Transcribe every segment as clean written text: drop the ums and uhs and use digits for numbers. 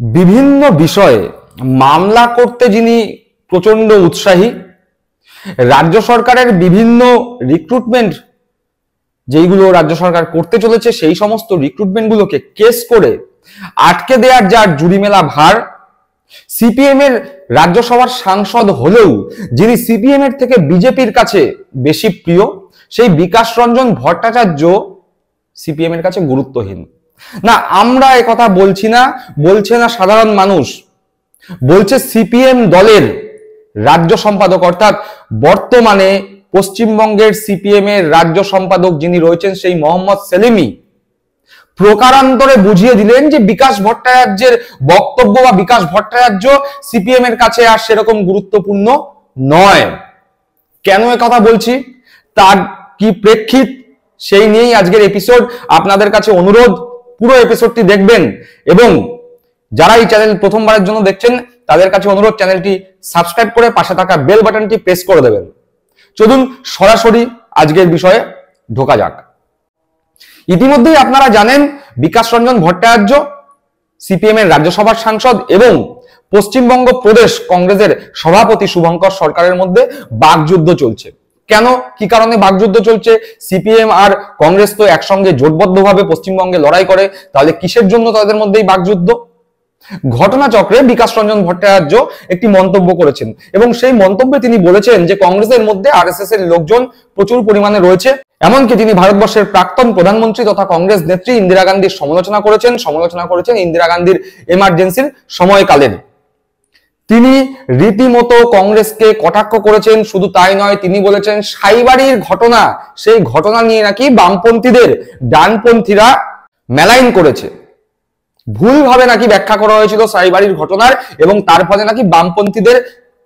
বিভিন্ন বিষয়ে মামলা করতে যিনি প্রচন্ড উৎসাহী, রাজ্য সরকারের বিভিন্ন রিক্রুটমেন্ট যেইগুলো রাজ্য সরকার করতে চলেছে সেই সমস্ত রিক্রুটমেন্টগুলোকে কেস করে আটকে দেওয়ার যার জুড়ি মেলা ভার, সিপিএম এর রাজ্যসভার সাংসদ হলেও যিনি সিপিএম এর থেকে বিজেপির কাছে বেশি প্রিয়, সেই বিকাশ রঞ্জন ভট্টাচার্য সিপিএম এর কাছে গুরুত্বহীন। না, আমরা একথা বলছি না, বলছে না সাধারণ মানুষ, বলছে সিপিএম দলের রাজ্য সম্পাদক, অর্থাৎ বর্তমানে পশ্চিমবঙ্গের সিপিএম এর রাজ্য সম্পাদক যিনি রয়েছেন সেই মোহাম্মদ সেলিমি প্রকারান্তরে বুঝিয়ে দিলেন যে বিকাশ ভট্টাচার্যের বক্তব্য বা বিকাশ ভট্টাচার্য সিপিএম এর কাছে আর সেরকম গুরুত্বপূর্ণ নয়। কেন কথা বলছি, তার কি প্রেক্ষিত, সেই নিয়েই আজকের এপিসোড। আপনাদের কাছে অনুরোধ, পুরো এপিসোডটি দেখবেন এবং যারা এই চ্যানেল প্রথমবারের জন্য দেখছেন তাদের কাছে অনুরোধ চ্যানেলটি সাবস্ক্রাইব করে পাশে থাকা বেল বাটনটি প্রেস করে দেবেন। চলুন সরাসরি আজকের বিষয়ে ঢোকা যাক। ইতিমধ্যেই আপনারা জানেন বিকাশ রঞ্জন ভট্টাচার্য সিপিএম এর রাজ্যসভার সাংসদ এবং পশ্চিমবঙ্গ প্রদেশ কংগ্রেসের সভাপতি শুভঙ্কর সরকারের মধ্যে বাকযুদ্ধ চলছে। কেন, কি কারণে বাকযুদ্ধ চলছে? সিপিএম আর কংগ্রেস তো একসঙ্গে জোটবদ্ধভাবে পশ্চিমবঙ্গে লড়াই করে, তাহলে কিসের জন্য তাদের মধ্যে এই বাকযুদ্ধ? ঘটনাচক্রে বিকাশ রঞ্জন ভট্টাচার্য একটি মন্তব্য করেছেন এবং সেই মন্তব্যে তিনি বলেছেন যে কংগ্রেসের মধ্যে আরএসএস এর লোকজন প্রচুর পরিমাণে রয়েছে। এমনকি তিনি ভারতবর্ষের প্রাক্তন প্রধানমন্ত্রী তথা কংগ্রেস নেত্রী ইন্দিরা গান্ধীর সমালোচনা করেছেন ইন্দিরা গান্ধীর এমার্জেন্সির সময়কালের। তিনি রীতিমতো কংগ্রেসকে কটাক্ষ করেছেন। শুধু তাই নয়, তিনি বলেছেন সাইবাড়ির ঘটনা, সেই ঘটনা নিয়ে নাকি বামপন্থীদের ডানপন্থীরা মেলাইন করেছে, ভুলভাবে নাকি ব্যাখ্যা করা হয়েছিল সাইবাড়ির ঘটনার এবং তার ফলে নাকি বামপন্থীদের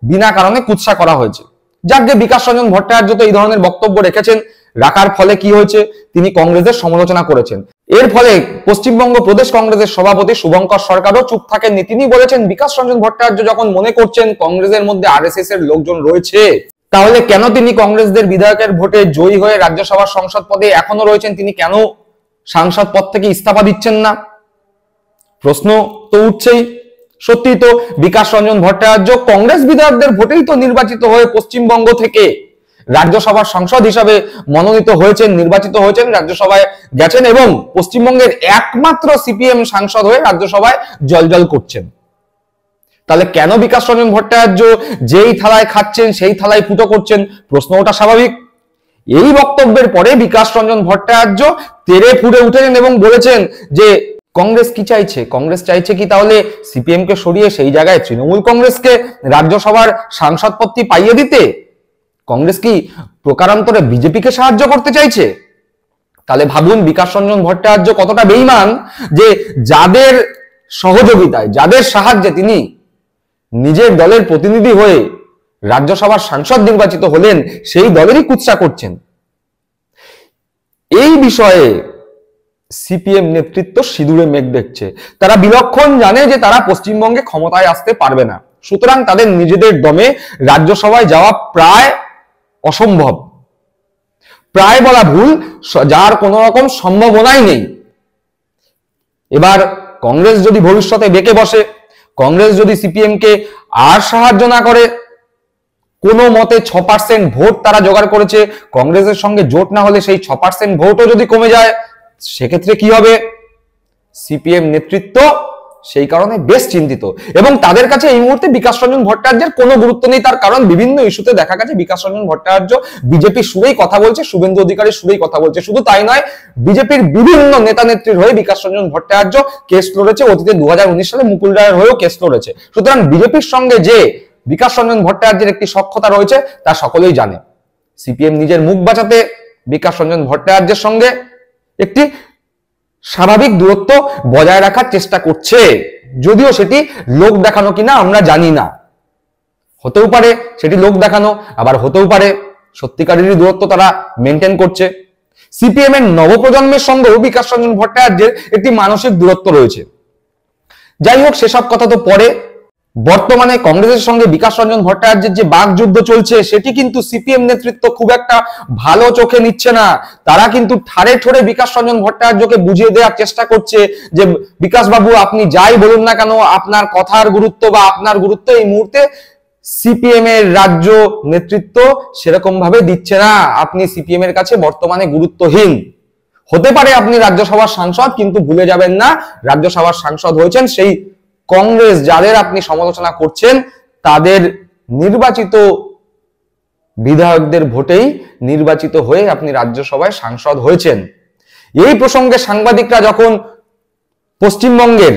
বিনা কারণে কুৎসা করা হয়েছে। যাকে বিকাশ রঞ্জন ভট্টাচার্য তো এই ধরনের বক্তব্য রেখেছেন, রাখার ফলে কি হয়েছে, তিনি কংগ্রেসের সমালোচনা করেছেন। এর ফলে পশ্চিমবঙ্গ প্রদেশ কংগ্রেসের সভাপতি শুভঙ্কর সরকারও চুপ থাকেননি। তিনি বলেছেন বিকাশ রঞ্জন ভট্টাচার্য যখন মনে করছেন কংগ্রেসের মধ্যে আরএসএস এর লোকজন রয়েছে, তাহলে কেন তিনি কংগ্রেসদের বিধায়কের ভোটে জয়ী হয়ে রাজ্যসভার সংসদ পদে এখনো রয়েছেন, তিনি কেন সাংসদ পদ থেকে ইস্তফা দিচ্ছেন না? প্রশ্ন তো উঠছেই। সত্যি তো বিকাশ রঞ্জন ভট্টাচার্য কংগ্রেস বিধায়কদের ভোটেই তো নির্বাচিত হয়ে পশ্চিমবঙ্গ থেকে রাজ্যসভার সাংসদ হিসাবে মনোনীত হয়েছেন, নির্বাচিত হয়েছেন, রাজ্যসভায় গেছেন এবং পশ্চিমবঙ্গের একমাত্র সিপিএম সাংসদ হয়ে রাজ্যসভায় জলজল করছেন। তাহলে কেন বিকাশ রঞ্জন ভট্টাচার্য যেই থালায় খাচ্ছেন সেই থালায় ফুটো করছেন? প্রশ্ন ওটা স্বাভাবিক। এই বক্তব্যের পরে বিকাশ রঞ্জন ভট্টাচার্য তেড়ে ফুটে উঠেছেন এবং বলেছেন যে কংগ্রেস কি চাইছে, কংগ্রেস চাইছে কি তাহলে সিপিএম কে সরিয়ে সেই জায়গায় তৃণমূল কংগ্রেসকে রাজ্যসভার সাংসদ পদটি পাইয়ে দিতে? কংগ্রেস কি প্রকারান্তরে বিজেপিকে সাহায্য করতে চাইছে? তাহলে ভাবুন বিকাশ রঞ্জন ভট্টাচার্য কতটা বেঈমান যে যাদের সহযোগিতায়, যাদের সাহায্যে তিনি নিজের দলের প্রতিনিধি হয়ে রাজ্যসভার সাংসদ নির্বাচিত হলেন, সেই দলেরই কুৎসা করছেন। এই বিষয়ে সিপিএম নেতৃত্ব সিঁদুরে মেঘ দেখছে। তারা বিলক্ষণ জানে যে তারা পশ্চিমবঙ্গে ক্ষমতায় আসতে পারবে না, সুতরাং তাদের নিজেদের দমে রাজ্যসভায় যাওয়া প্রায় অসম্ভব, প্রায় বলা ভুল, যার কোনো রকম সম্ভাবনাই নেই। এবার কংগ্রেস যদি ভবিষ্যতে বেঁকে বসে, কংগ্রেস যদি সিপিএম কে আর সাহায্য না করে, কোনো মতে 6% ভোট তারা জোগাড় করেছে, কংগ্রেসের সঙ্গে জোট না হলে সেই 6% ভোটও যদি কমে যায়, সেক্ষেত্রে কি হবে? সিপিএম নেতৃত্ব সেই কারণে বেশ চিন্তিত এবং তাদের কাছে এই মুহূর্তে বিকাশ রঞ্জন ভট্টাচার্যের কোনো গুরুত্ব নেই। তার কারণ বিভিন্ন ইস্যুতে দেখা গেছে বিকাশ রঞ্জন ভট্টাচার্য বিজেপির সুরেই কথা বলছে, শুভেন্দু অধিকারীর সুরেই কথা বলছে। শুধু তাই নয়, বিজেপির বিভিন্ন নেতা নেত্রীর হয়ে বিকাশ রঞ্জন ভট্টাচার্য কেস লড়েছে, অতীতে 2019 সালে মুকুল রায়ের হয়েও কেস লড়েছে। সুতরাং বিজেপির সঙ্গে যে বিকাশ রঞ্জন ভট্টাচার্যের একটি সখ্যতা রয়েছে তা সকলেই জানে। সিপিএম নিজের মুখ বাঁচাতে বিকাশ রঞ্জন ভট্টাচার্যের সঙ্গে একটি স্বাভাবিক দূরত্ব বজায় রাখার চেষ্টা করছে, যদিও সেটি লোক দেখানো কিনা আমরা জানি না। হতেও পারে সেটি লোক দেখানো, আবার হতেও পারে সত্যিকারেরই দূরত্ব তারা মেনটেন করছে। সিপিএম এর নবপ্রজন্মের সঙ্গেও বিকাশ রঞ্জন ভট্টাচার্যের একটি মানসিক দূরত্ব রয়েছে। যাই হোক, সেসব কথা তো পরে। বর্তমানে কংগ্রেসের সঙ্গে বিকাশ রঞ্জন ভট্টাচার্যের যে বাকযুদ্ধ চলছে সেটি কিন্তু সিপিএম নেতৃত্ব খুব একটা ভালো চোখে নিচ্ছে না। তারা কিন্তু ঠাড়ে ঠোড়ে বিকাশ রঞ্জন ভট্টাচার্যকে বুঝিয়ে দেওয়ার চেষ্টা করছে যে বিকাশ বাবু আপনি যাই বলুন না কেন, আপনার কথার গুরুত্ব বা আপনার গুরুত্ব এই মুহূর্তে সিপিএম এর রাজ্য নেতৃত্ব সেরকম ভাবে দিচ্ছে না, আপনি সিপিএম এর কাছে বর্তমানে গুরুত্বহীন। হতে পারে আপনি রাজ্যসভার সাংসদ, কিন্তু ভুলে যাবেন না রাজ্যসভার সাংসদ হয়েছেন সেই কংগ্রেস যাদের আপনি সমালোচনা করছেন তাদের নির্বাচিত বিধায়কদের ভোটেই নির্বাচিত হয়ে আপনি রাজ্যসভায় সাংসদ হয়েছেন। এই প্রসঙ্গে সাংবাদিকরা যখন পশ্চিমবঙ্গের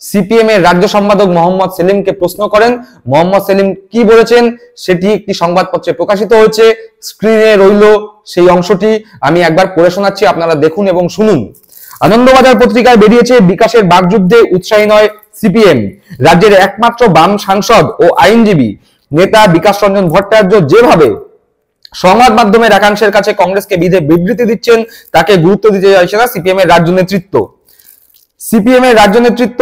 সিপিএম এর রাজ্য সম্পাদক মোহাম্মদ সেলিমকে প্রশ্ন করেন, মোহাম্মদ সেলিম কি বলেছেন সেটি একটি সংবাদপত্রে প্রকাশিত হয়েছে, স্ক্রিনে রইল সেই অংশটি, আমি একবার পড়ে শোনাচ্ছি, আপনারা দেখুন এবং শুনুন। আনন্দবাজার পত্রিকায় বেরিয়েছে, বিকাশের বাকযুদ্ধে উৎসাহী নয় সিপিএম। রাজ্যের একমাত্র বাম সাংসদ ও আইনজীবী নেতা বিকাশ রঞ্জন ভট্টাচার্য যেভাবে সংবাদ মাধ্যমের একাংশের কাছে কংগ্রেসকে বিবৃতি দিচ্ছেন তাকে গুরুত্ব দিতে চাইছে না সিপিএম এর রাজ্য নেতৃত্ব। সিপিএম এর রাজ্য নেতৃত্ব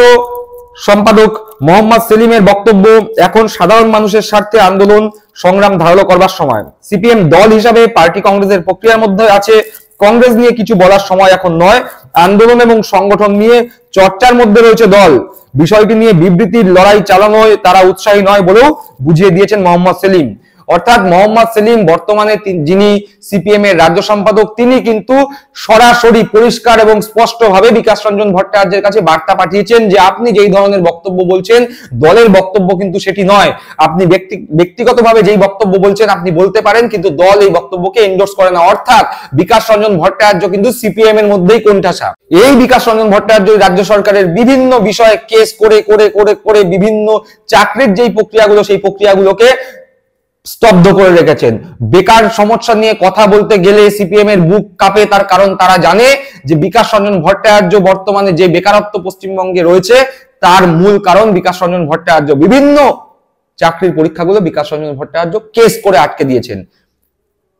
সম্পাদক মোহাম্মদ সেলিমের বক্তব্য, এখন সাধারণ মানুষের স্বার্থে আন্দোলন সংগ্রাম ধারালো করবার সময়। সিপিএম দল হিসাবে পার্টি কংগ্রেসের প্রক্রিয়ার মধ্যে আছে, কংগ্রেস নিয়ে কিছু বলার সময় এখন নয়, আন্দোলন এবং সংগঠন নিয়ে চর্চার মধ্যে রয়েছে দল। বিষয়টি নিয়ে বিবৃতির লড়াই চালানোয় তারা উৎসাহী নয় বলেও বুঝিয়ে দিয়েছেন মোহাম্মদ সেলিম। অর্থাৎ মোহাম্মদ সেলিম বর্তমানে যিনি সিপিএম এর রাজ্য সম্পাদক, তিনি কিন্তু সরাসরি পরিষ্কার এবং স্পষ্টভাবে বিকাশ রঞ্জন ভট্টাচার্যের কাছে বার্তা পাঠিয়েছেন যে আপনি যেই ধরনের বক্তব্য বলছেন দলের বক্তব্য কিন্তু সেটি নয়, আপনি ব্যক্তিগতভাবে যেই বক্তব্য বলছেন আপনি বলতে পারেন, কিন্তু দল এই বক্তব্যকে এন্ডোর্স করে না। অর্থাৎ বিকাশ রঞ্জন ভট্টাচার্য কিন্তু সিপিএম এর মধ্যেই কোণঠাসা। এই বিকাশ রঞ্জন ভট্টাচার্য রাজ্য সরকারের বিভিন্ন বিষয়ে কেস করে করে করে করে বিভিন্ন চাকরির যেই প্রক্রিয়াগুলো সেই প্রক্রিয়াগুলোকে স্তব্ধ করে রেখেছেন। বেকার সমস্যা নিয়ে কথা বলতে গেলে সিপিএম এর বুক কাঁপে, তার কারণ তারা জানে যে বিকাশ রঞ্জন ভট্টাচার্য বর্তমানে যে বেকারত্ব পশ্চিমবঙ্গে রয়েছে তার মূল কারণ বিকাশ রঞ্জন ভট্টাচার্য। বিভিন্ন চাকরির পরীক্ষাগুলো বিকাশ রঞ্জন ভট্টাচার্য কেস করে আটকে দিয়েছেন।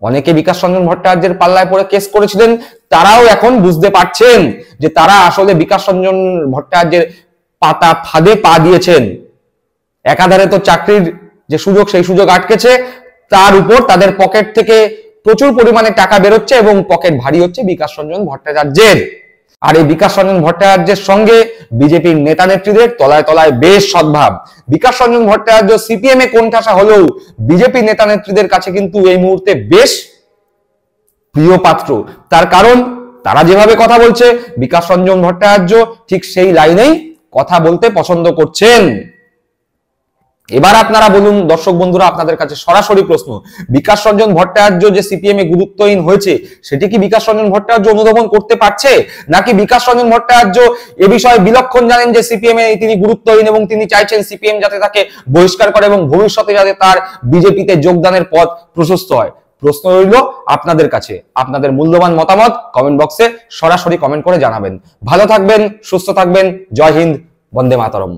অনেকে বিকাশ রঞ্জন ভট্টাচার্যের পাল্লায় পড়ে কেস করেছিলেন, তারাও এখন বুঝতে পারছেন যে তারা আসলে বিকাশ রঞ্জন ভট্টাচার্যের পাতা ফাঁদে পা দিয়েছেন। একাধারে তো চাকরির যে সুযোগ সেই সুযোগ আটকেছে, তার উপর তাদের পকেট থেকে প্রচুর পরিমাণে টাকা বেরোচ্ছে এবং পকেট ভারী হচ্ছে বিকাশ রঞ্জন ভট্টাচার্যের। আর এই বিকাশ রঞ্জন ভট্টাচার্যের সঙ্গে বিজেপির নেতা নেত্রীদের তলায় তলায় বেশ সদ্ভাব। বিকাশ রঞ্জন ভট্টাচার্য সিপিএম এ কোণঠাসা হলেও বিজেপি নেতা নেত্রীদের কাছে কিন্তু এই মুহূর্তে বেশ প্রিয় পাত্র। তার কারণ তারা যেভাবে কথা বলছে বিকাশ রঞ্জন ভট্টাচার্য ঠিক সেই লাইনেই কথা বলতে পছন্দ করছেন। এবার আপনারা বলুন দর্শক বন্ধুরা, আপনাদের কাছে সরাসরি প্রশ্ন, বিকাশ রঞ্জন ভট্টাচার্য যে সিপিএম এ গুরুত্বহীন হয়েছে সেটি কি বিকাশ রঞ্জন ভট্টাচার্য অনুধাবন করতে পারছে, নাকি বিকাশ রঞ্জন ভট্টাচার্য এ বিষয়ে বিলক্ষণ জানেন যে সিপিএম এ তিনি গুরুত্বহীন এবং তিনি চাইছেন সিপিএম যাতে তাকে বহিষ্কার করে এবং ভবিষ্যতে যাতে তার বিজেপিতে যোগদানের পথ প্রশস্ত হয়? প্রশ্ন রইল আপনাদের কাছে। আপনাদের মূল্যবান মতামত কমেন্ট বক্সে সরাসরি কমেন্ট করে জানাবেন। ভালো থাকবেন, সুস্থ থাকবেন, জয় হিন্দ, বন্দে মাতরম।